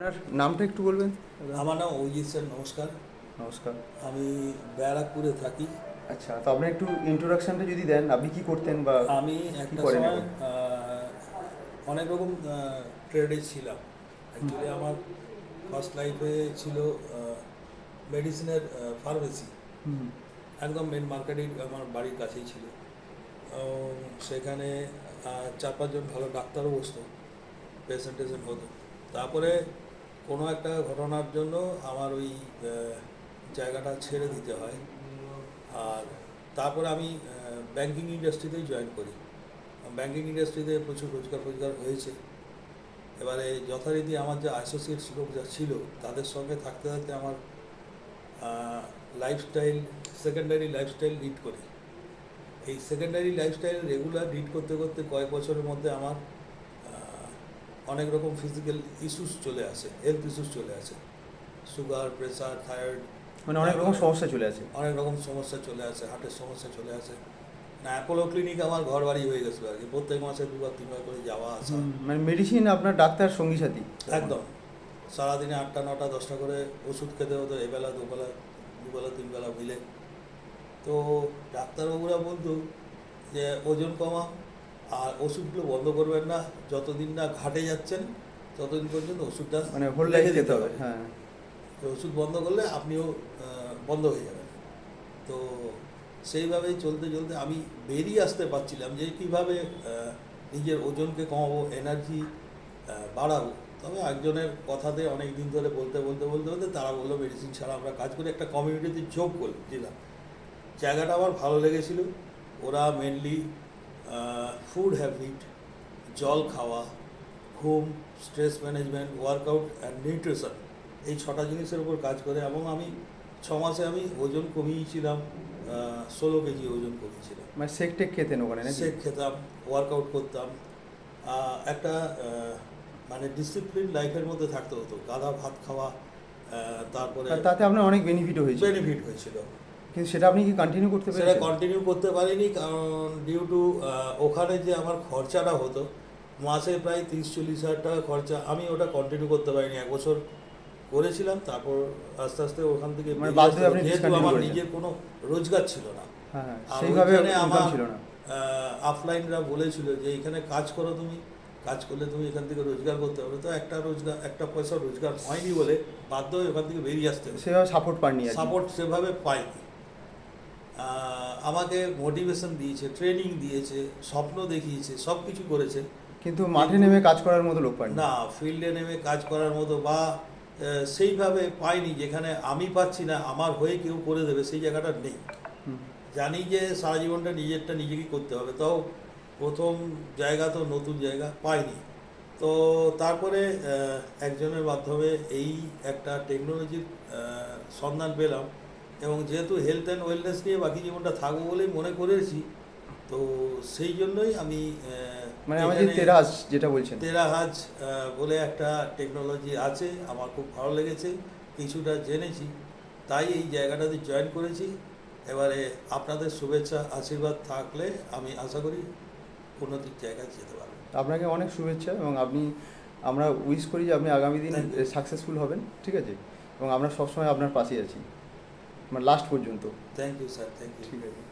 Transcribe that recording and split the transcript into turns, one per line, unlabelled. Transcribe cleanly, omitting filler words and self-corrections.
আপনার নামটা একটু বলবেন?
আমার নাম অভিজিৎ স্যার, নমস্কার।
নমস্কার।
আমি ব্যারাকপুরে থাকি।
আচ্ছা, তো আপনি একটু ইন্ট্রোডাকশনটা যদি দেন, আপনি কি করতেন বা
আমি
কি
একটা
করেন
সময়
এখন?
অনেক রকম ট্রেডে ছিলাম।
হুম।
অ্যাকচুয়ালি আমার ফার্স্ট লাইফে ছিল মেডিসিনের ফার্মেসি,
হুম।
একদম মেন মার্কেটের আমার বাড়ির কাছেই ছিল। সেখানে 4-5 জন ভালো ডাক্তারও বসতো, পেশেন্ট টেশেন্ট হতো। তারপরে কোনো একটা ঘটনার জন্য আমার ওই জায়গাটা ছেড়ে দিতে হয়। আর তারপরে আমি ব্যাংকিং ইন্ডাস্ট্রিতেই জয়েন করি। ব্যাংকিং ইন্ডাস্ট্রিতে প্রচুর রোজগার হয়েছে। এবারে যথারীতি আমার যে অ্যাসোসিয়েটস লোক যা ছিল, তাদের সঙ্গে থাকতে থাকতে আমার লাইফস্টাইল, সেকেন্ডারি লাইফস্টাইল লিড করি। এই সেকেন্ডারি লাইফস্টাইল রেগুলার লিড করতে করতে কয়েক বছরের মধ্যে আমার অনেক রকম ফিজিক্যাল ইস্যুস চলে আসে, হেলথ ইস্যুস চলে আসে, সুগার, প্রেসার, থাইরয়েড,
মানে অনেক রকম সমস্যা চলে আসে।
অনেক রকম সমস্যা চলে আসে, হার্টের সমস্যা চলে আসে। না, অ্যাপোলো ক্লিনিক আমার ঘর বাড়ি হয়ে গেছিলো আর কি, প্রত্যেক মাসে 2-3 বার করে যাওয়া আসা।
মানে মেডিসিন আপনার ডাক্তার সঙ্গী সাথী
একদম সারাদিনে 8টা 9টা 10টা করে ওষুধ খেতে হতো, এবেলা দুবেলা 2 বেলা 3 বেলা মিলে। তো ডাক্তারবাবুরা বলতো যে ওজন কমা আর ওষুধগুলো বন্ধ করবেন না, যতদিন না ঘাটে যাচ্ছেন ততদিন পর্যন্ত ওষুধটা
মানে হোল লাইফ
রেখে
খেতে
দিতে
হবে।
হবে।
হ্যাঁ।
তো ওষুধ বন্ধ করলে আপনিও বন্ধ হয়ে যাবেন। তো সেইভাবেই চলতে চলতে আমি বেরিয়ে আসতে পারছিলাম যে কীভাবে নিজের ওজনকে কমাবো, এনার্জি বাড়াবো। তবে একজনের কথাতে অনেক দিন ধরে বলতে বলতে বলতে বলতে তারা বললো মেডিসিন ছাড়া আমরা কাজ করি, একটা কমিউনিটিতে যোগ দিলাম। জায়গাটা আমার ভালো লেগেছিল। ওরা মেনলি ফুড হ্যাবিট, জল খাওয়া, ঘুম, stress management, workout and nutrition, এই 6টা জিনিসের উপর কাজ করে। এবং আমি 6 মাসে আমি ওজন কমিয়েছিলাম, 16 কেজি ওজন কমিয়েছিলাম।
মানে শেক টেক খেতেন ওখানে নাকি?
শেক খেতাম, ওয়ার্কআউট করতাম, একটা মানে ডিসিপ্লিন লাইফের মধ্যে থাকতে হতো। গাধা ভাত খাওয়া, তারপরে
আর তাতে আপনার অনেক বেনিফিট হয়েছে।
বেনিফিট হয়েছিল।
কিন্তু সেটা আপনি কি কন্টিনিউ করতে
সেটা
পেরেছেন?
কন্টিনিউ করতে পারিনি, কারণ ডিউ টু ওখানে যে আমার খরচাটা হতো মাসে প্রায় 30-40 হাজার টাকা খরচা, আমি ওটা কন্টিনিউ করতে পারিনি। 1 বছর করেছিলাম, তারপর আস্তে আস্তে ওখান থেকে
মানে
বেরিয়ে
বাধ্য
আসতে
হয়ে
হলো,
আপনি
যেহেতু
ডিসকন্টিনিউ
আমার
করেছেন।
নিজের কোনো রোজগার ছিল না।
হ্যাঁ,
আর
সেইভাবে
ওইখানে
ইনকাম
আমার
ছিল না।
অফলাইনরা বলেছিল যে এখানে কাজ করো, তুমি কাজ করলে তুমি এখান থেকে রোজগার করতে হবে। তো একটা পয়সা রোজগার হয়নি বলে বাধ্য হয়ে ওখান থেকে বেরিয়ে আসতে হবে।
সেভাবে সাপোর্ট পাননি আর কি।
সাপোর্ট সেভাবে পাইনি। আমাকে মোটিভেশন দিয়েছে, ট্রেনিং দিয়েছে, স্বপ্ন দেখিয়েছে, সব কিছু করেছে।
কিন্তু মাঠে নেমে কাজ করার মতো লোক পাননি।
না, ফিল্ডে নেমে কাজ করার মতো বা সেইভাবে পাইনি, যেখানে আমি পাচ্ছি না আমার হয়ে কেউ করে দেবে, সেই জায়গাটা নেই। জানি যে সারা জীবনটা নিজেরটা নিজেকেই করতে হবে, তাও প্রথম জায়গা তো নতুন জায়গা পাইনি। তো তারপরে একজনের মাধ্যমে এই একটা টেকনোলজির সন্ধান পেলাম, এবং যেহেতু হেলথ অ্যান্ড ওয়েলনেস নিয়ে বাকি জীবনটা থাকবো বলেই মনে করেছি, তো সেই জন্যই আমি
মানে আমাদের তেরাস যেটা বলছেন।
টেরাহাজ বলে একটা টেকনোলজি আছে, আমার খুব ভালো লেগেছে, কিছুটা জেনেছি, তাই এই জায়গাটাতে জয়েন করেছি। এবারে আপনাদের শুভেচ্ছা আশীর্বাদ থাকলে আমি আশা করি উন্নতির জায়গায় যেতে পারবো।
আপনাকে অনেক শুভেচ্ছা, এবং আমরা উইশ করি যে আপনি আগামী দিন
Thank you.
সাকসেসফুল হবেন, ঠিক আছে? এবং আমরা সবসময় আপনার পাশেই আছি, মানে লাস্ট পর্যন্ত।
Thank you sir, thank you.
ঠিক আছে।